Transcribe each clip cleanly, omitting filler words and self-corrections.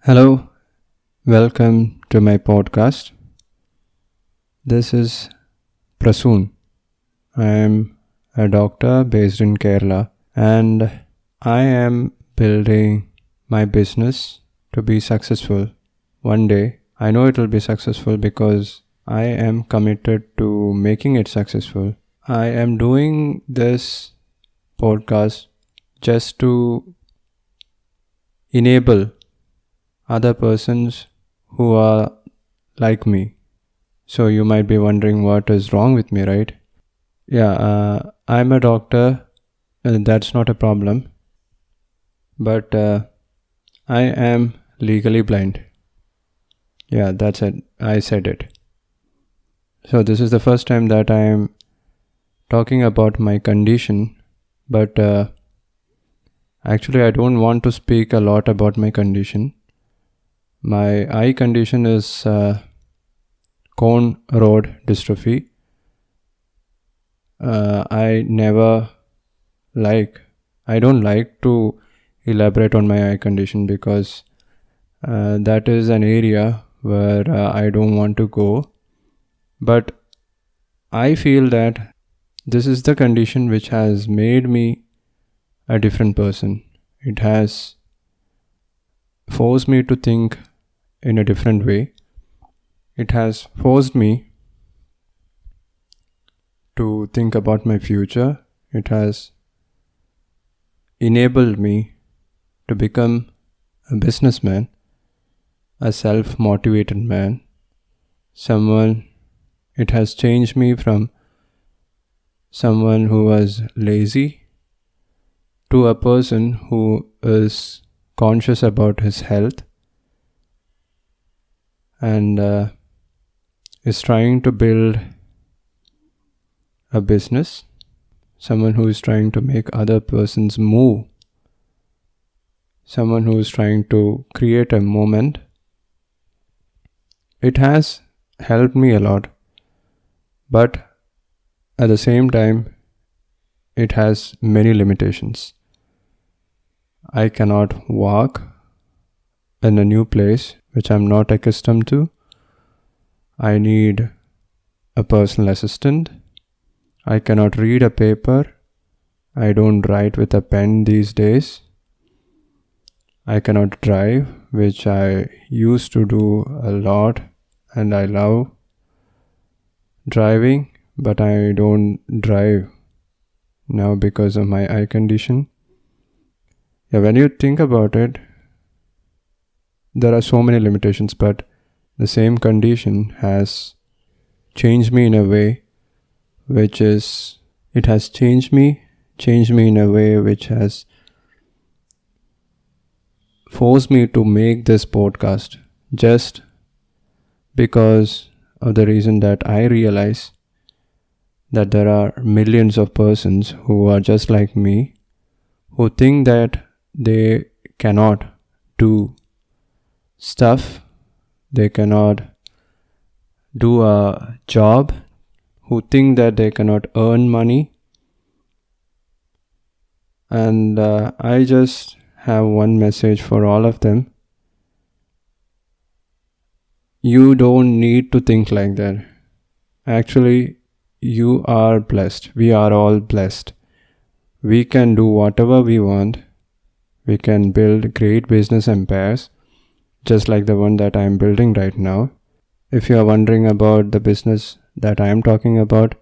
Hello, welcome to my podcast. This is Prasoon. I am a doctor based in Kerala and I am building my business to be successful. One day, I know it will be successful because I am committed to making it successful. I am doing this podcast just to enable other persons who are like me. So you might be wondering what is wrong with me, right? I'm a doctor, and that's not a problem. But I am legally blind. Yeah, that's it. I said it. So this is the first time that I am talking about my condition. But actually, I don't want to speak a lot about my condition. My eye condition is cone rod dystrophy. I don't like to elaborate on my eye condition because that is an area where I don't want to go. But I feel that this is the condition which has made me a different person. It has forced me to think in a different way. It has forced me to think about my future. It has enabled me to become a businessman, a self-motivated man, it has changed me from someone who was lazy to a person who is conscious about his health and is trying to build a business, someone who is trying to make other persons move, someone who is trying to create a moment. It has helped me a lot, but at the same time, it has many limitations. I cannot walk in a new place which I'm not accustomed to. I need a personal assistant. I cannot read a paper. I don't write with a pen these days. I cannot drive, which I used to do a lot and I love driving, but I don't drive now because of my eye condition. When you think about it, there are so many limitations, but the same condition has changed me in a way it has changed me in a way which has forced me to make this podcast just because of the reason that I realize that there are millions of persons who are just like me, who think that they cannot do stuff, they cannot do a job, who think that they cannot earn money. And I just have one message for all of them. You don't need to think like that. Actually, you are blessed. We are all blessed. We can do whatever we want. We can build great business empires, just like the one that I am building right now. If you are wondering about the business that I am talking about,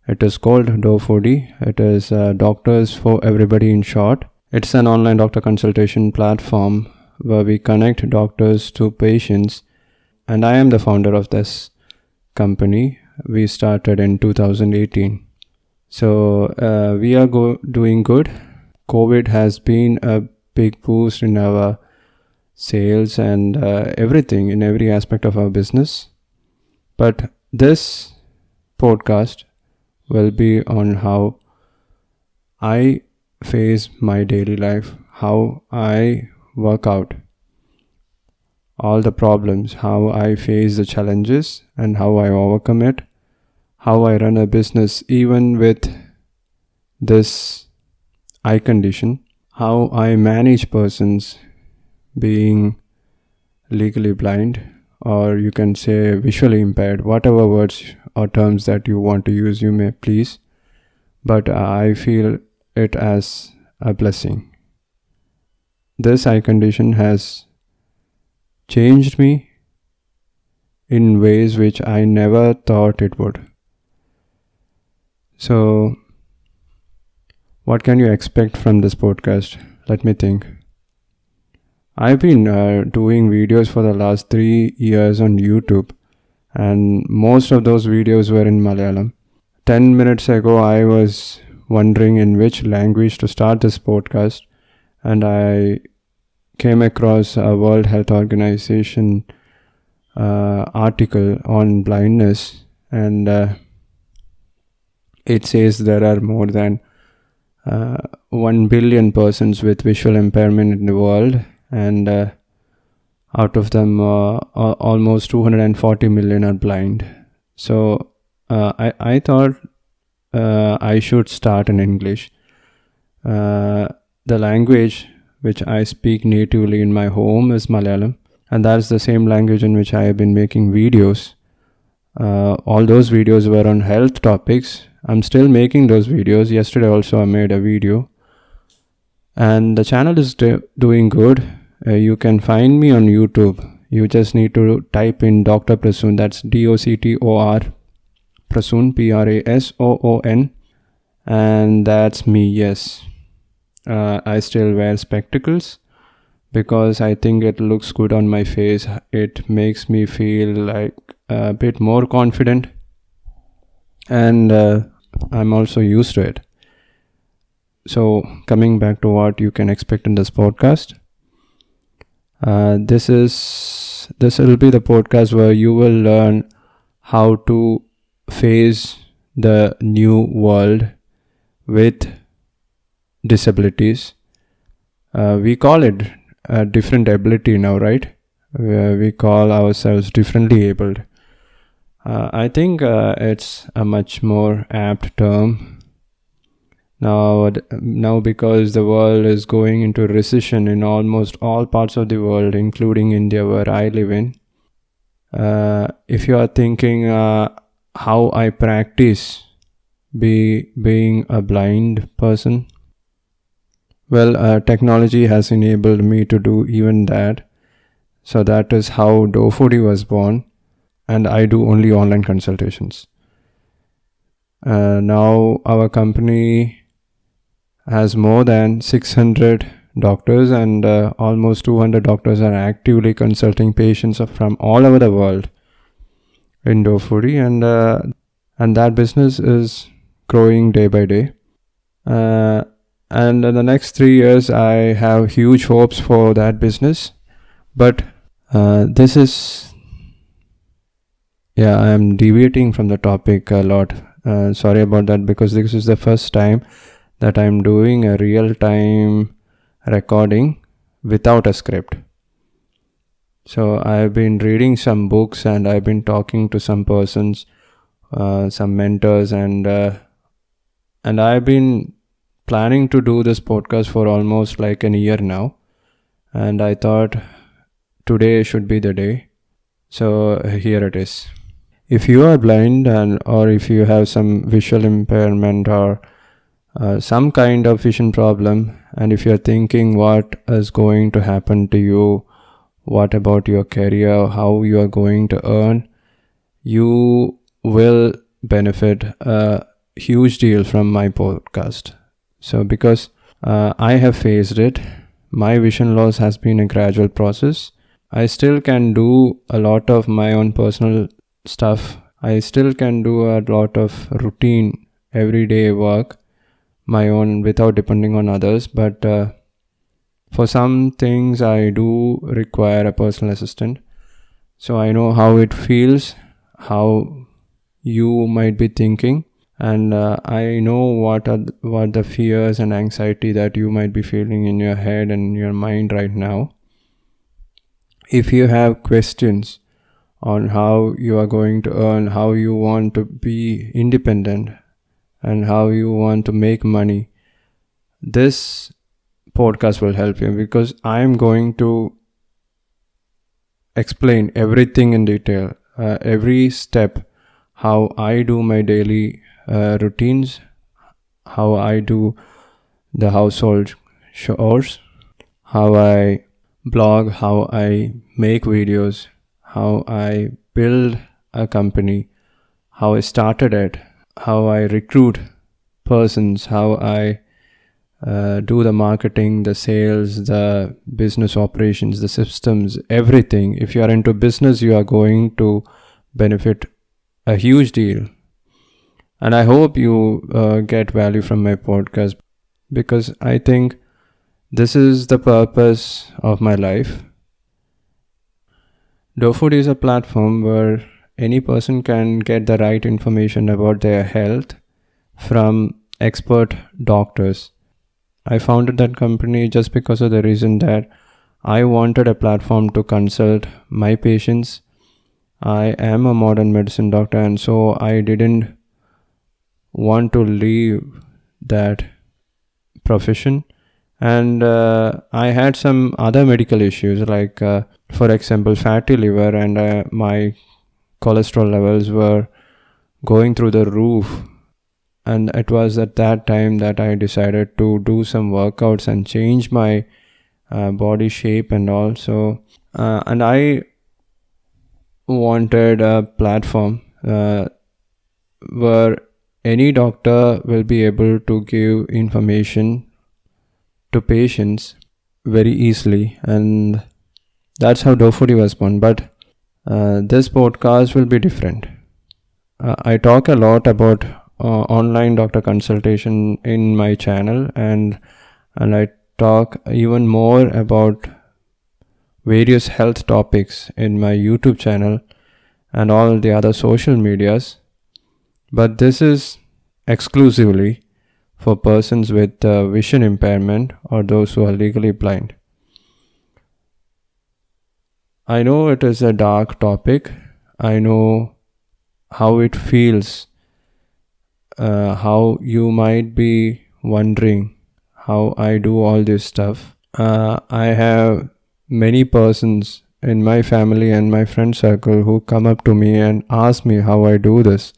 it is called Do4D. It is Doctors for Everybody in short. It's an online doctor consultation platform where we connect doctors to patients, and I am the founder of this company. We started in 2018. So we are doing good. COVID has been a big boost in our sales and everything, in every aspect of our business. But this podcast will be on how I face my daily life, how I work out all the problems, how I face the challenges and how I overcome it, how I run a business even with this eye condition, how I manage persons being legally blind, or you can say visually impaired, whatever words or terms that you want to use, you may please. But I feel it as a blessing. This eye condition has changed me in ways which I never thought it would. So, what can you expect from this podcast? Let me think. I've been doing videos for the last 3 years on YouTube, and most of those videos were in Malayalam. 10 minutes ago, I was wondering in which language to start this podcast, and I came across a World Health Organization article on blindness, and it says there are more than 1 billion persons with visual impairment in the world, and out of them almost 240 million are blind. So I thought I should start in English. The language which I speak natively in my home is Malayalam, and that's the same language in which I have been making videos. All those videos were on health topics. I'm still making those videos. Yesterday also I made a video, and the channel is doing good. You can find me on YouTube. You just need to type in Dr. Prasoon. That's DOCTOR Prasoon, PRASOON, and that's me. Yes, I still wear spectacles because I think it looks good on my face. It makes me feel like a bit more confident, and I'm also used to it. So, coming back to what you can expect in this podcast, this will be the podcast where you will learn how to face the new world with disabilities. We call it a different ability now, right? We call ourselves differently abled. I think it's a much more apt term now because the world is going into recession in almost all parts of the world, including India, where I live in. If you are thinking how I practice being a blind person, well, technology has enabled me to do even that. So that is how DoFoodie was born, and I do only online consultations. Now our company has more than 600 doctors, and almost 200 doctors are actively consulting patients from all over the world in DoFoodie, and that business is growing day by day. And in the next 3 years, I have huge hopes for that business. But I am deviating from the topic a lot. Sorry about that, because this is the first time that I'm doing a real-time recording without a script. So I've been reading some books, and I've been talking to some persons, some mentors, and I've been planning to do this podcast for almost like a year now, and I thought today should be the day. So here it is. If you are blind or if you have some visual impairment or some kind of vision problem, and if you're thinking what is going to happen to you, what about your career, how you are going to earn, you will benefit a huge deal from my podcast. So because I have faced it, my vision loss has been a gradual process. I still can do a lot of my own personal stuff. I still can do a lot of routine everyday work, my own, without depending on others. But for some things I do require a personal assistant. So I know how it feels, how you might be thinking, and I know what the fears and anxiety that you might be feeling in your head and your mind right now. If you have questions on how you are going to earn, how you want to be independent, and how you want to make money, this podcast will help you, because I am going to explain everything in detail, every step, how I do my daily routines, how I do the household chores, how I blog, how I make videos, how I build a company, how I started it, how I recruit persons, how I do the marketing, the sales, the business operations, the systems, everything. If you are into business, you are going to benefit a huge deal. And I hope you get value from my podcast, because I think this is the purpose of my life. DoFood is a platform where any person can get the right information about their health from expert doctors. I founded that company just because of the reason that I wanted a platform to consult my patients. I am a modern medicine doctor, and so I didn't want to leave that profession. And I had some other medical issues, like for example fatty liver, and my cholesterol levels were going through the roof. And it was at that time that I decided to do some workouts and change my body shape and all. So and I wanted a platform where any doctor will be able to give information to patients very easily, and that's how DoFoodie was born. But this podcast will be different. I talk a lot about online doctor consultation in my channel, and I talk even more about various health topics in my YouTube channel and all the other social medias. But this is exclusively for persons with vision impairment or those who are legally blind. I know it is a dark topic. I know how it feels, how you might be wondering how I do all this stuff. I have many persons in my family and my friend circle who come up to me and ask me how I do this.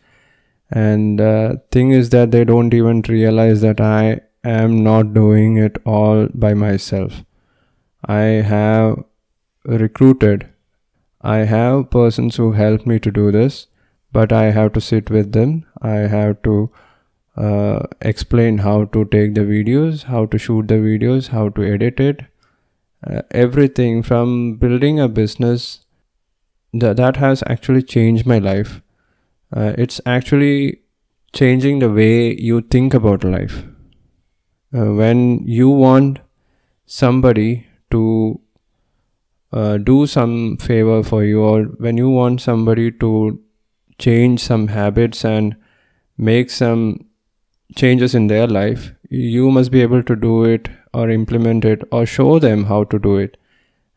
And thing is that they don't even realize that I am not doing it all by myself. I have recruited. I have persons who help me to do this, but I have to sit with them. I have to explain how to take the videos, how to shoot the videos, how to edit it. Everything from building a business that has actually changed my life. It's actually changing the way you think about life. When you want somebody to do some favor for you, or when you want somebody to change some habits and make some changes in their life, you must be able to do it or implement it or show them how to do it.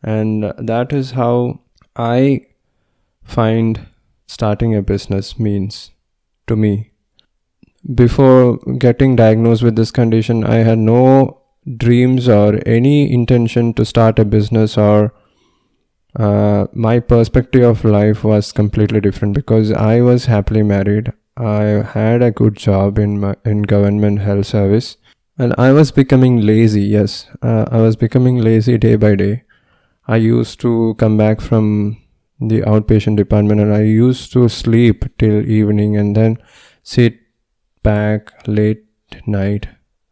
And that is how I find starting a business means to me. Before getting diagnosed with this condition, I had no dreams or any intention to start a business, or my perspective of life was completely different, because I was happily married. I had a good job in government health service, and I was becoming lazy. Yes, I was becoming lazy day by day. I used to come back from the outpatient department and I used to sleep till evening and then sit back late night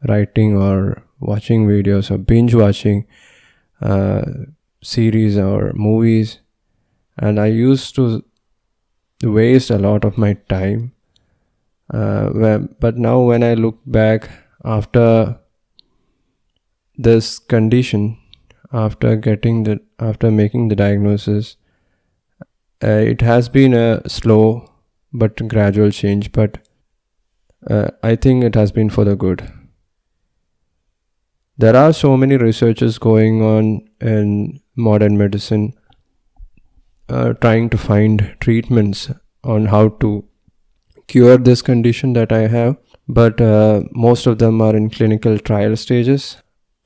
writing or watching videos or binge watching series or movies. And I used to waste a lot of my time. But now when I look back after this condition, after making the diagnosis, it has been a slow but gradual change, but I think it has been for the good. There are so many researches going on in modern medicine, trying to find treatments on how to cure this condition that I have, but most of them are in clinical trial stages,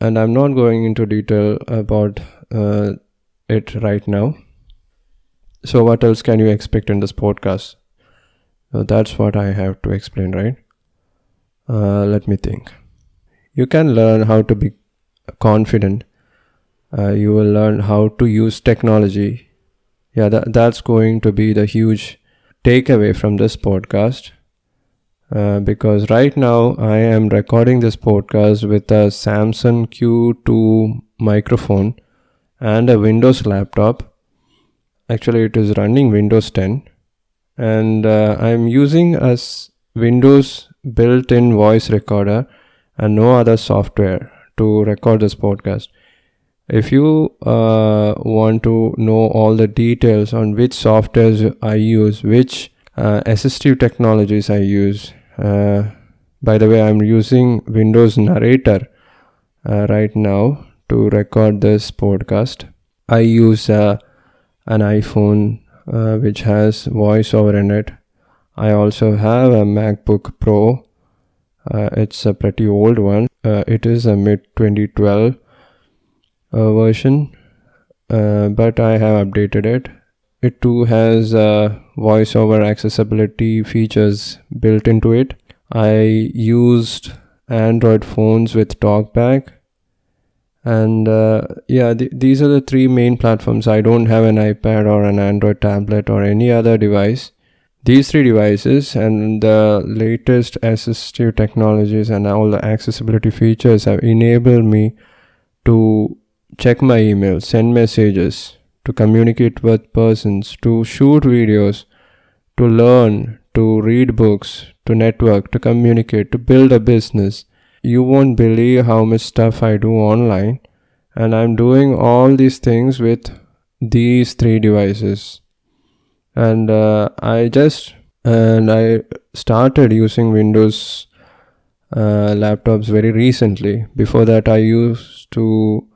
and I'm not going into detail about it right now. So what else can you expect in this podcast? So that's what I have to explain, right? Let me think. You can learn how to be confident. You will learn how to use technology. Yeah, that's going to be the huge takeaway from this podcast. Because right now I am recording this podcast with a Samsung Q2 microphone and a Windows laptop. Actually, it is running Windows 10, and I'm using a Windows built-in voice recorder and no other software to record this podcast. If you want to know all the details on which softwares I use, which assistive technologies I use, by the way, I'm using Windows Narrator right now to record this podcast. I use an iPhone which has voiceover in it. I also have a MacBook Pro. It's a pretty old one. It is a mid 2012 version, but I have updated it. It too has voiceover accessibility features built into it. I used Android phones with TalkBack, and these are the three main platforms. I don't have an iPad or an Android tablet or any other device. These three devices and the latest assistive technologies and all the accessibility features have enabled me to check my emails, send messages, to communicate with persons, to shoot videos, to learn, to read books, to network, to communicate, to build a business. You won't believe how much stuff I do online, and I'm doing all these things with these three devices. And I started using Windows laptops very recently. Before that, I used to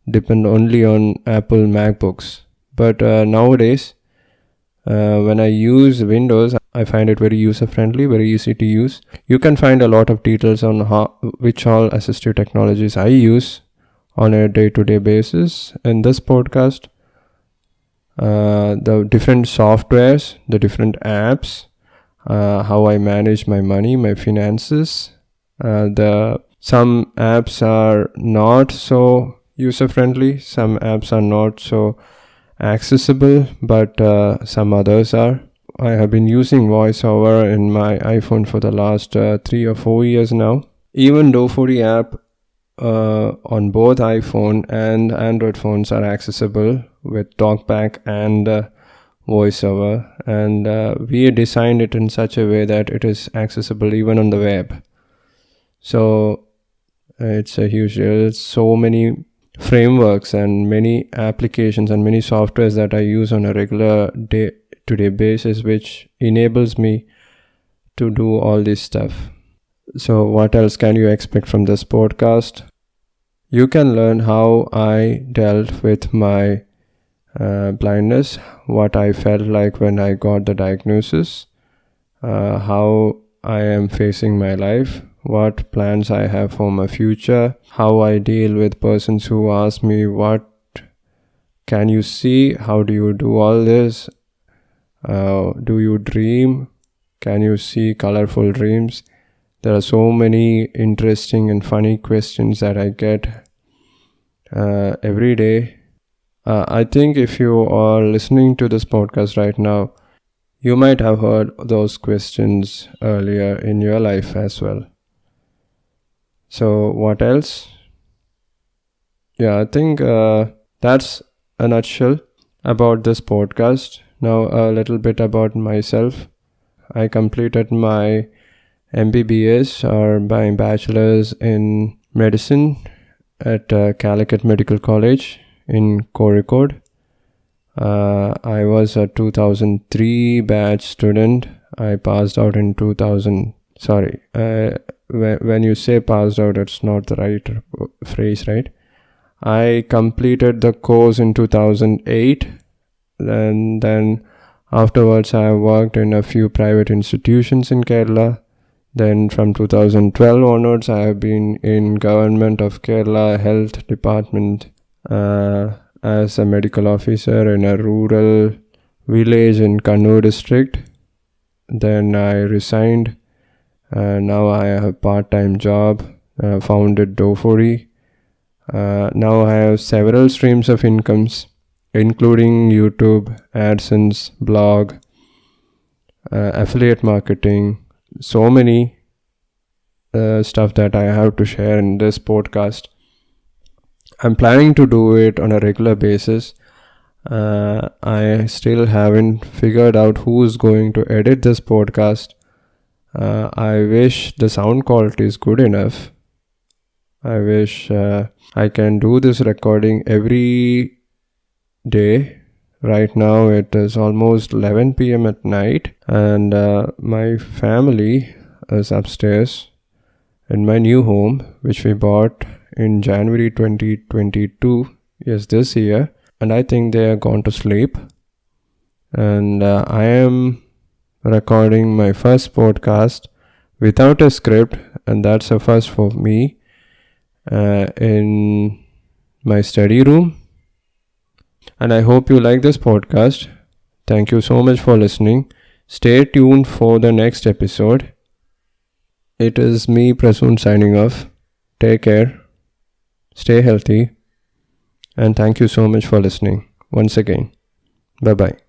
depend only on Apple MacBooks. But nowadays, when I use Windows, I find it very user friendly, very easy to use. You can find a lot of details on which all assistive technologies I use on a day-to-day basis in this podcast. The different softwares, the different apps, how I manage my money, my finances. Some apps are not so user friendly, some apps are not so accessible, but some others are. I have been using voiceover in my iPhone for the last 3 or 4 years now. Even though 40 app on both iPhone and Android phones are accessible with TalkBack and voiceover, and we designed it in such a way that it is accessible even on the web. So it's a huge deal. It's so many frameworks and many applications and many softwares that I use on a regular day-to-day basis, which enables me to do all this stuff. So what else can you expect from this podcast? You can learn how I dealt with my blindness, what I felt like when I got the diagnosis, how I am facing my life, what plans I have for my future, how I deal with persons who ask me, what can you see? How do you do all this? Do you dream? Can you see colorful dreams? There are so many interesting and funny questions that I get every day. I think if you are listening to this podcast right now, you might have heard those questions earlier in your life as well. So what else? Yeah, I think that's a nutshell about this podcast. Now a little bit about myself. I completed my MBBS or my bachelor's in medicine at Calicut Medical College in Kozhikode. I was a 2003 batch student. I passed out in 2000. Sorry, when you say passed out, it's not the right phrase, right? I completed the course in 2008, and then afterwards I worked in a few private institutions in Kerala. Then from 2012 onwards, I have been in Government of Kerala Health Department as a medical officer in a rural village in Kannur district. Then I resigned, and now I have a part-time job. Founded Dofori. Now I have several streams of incomes, including YouTube, AdSense, blog, affiliate marketing, so many stuff that I have to share in this podcast. I'm planning to do it on a regular basis. I still haven't figured out who's going to edit this podcast. I wish the sound quality is good enough. I wish I can do this recording every day. Right now it is almost 11 p.m. at night, and my family is upstairs in my new home, which we bought in January 2022, yes, this year, and I think they are gone to sleep. And I am recording my first podcast without a script, and that's a first for me, in my study room. And I hope you like this podcast. Thank you so much for listening. Stay tuned for the next episode. It is me, Prasoon, signing off. Take care. Stay healthy. And thank you so much for listening once again. Bye-bye.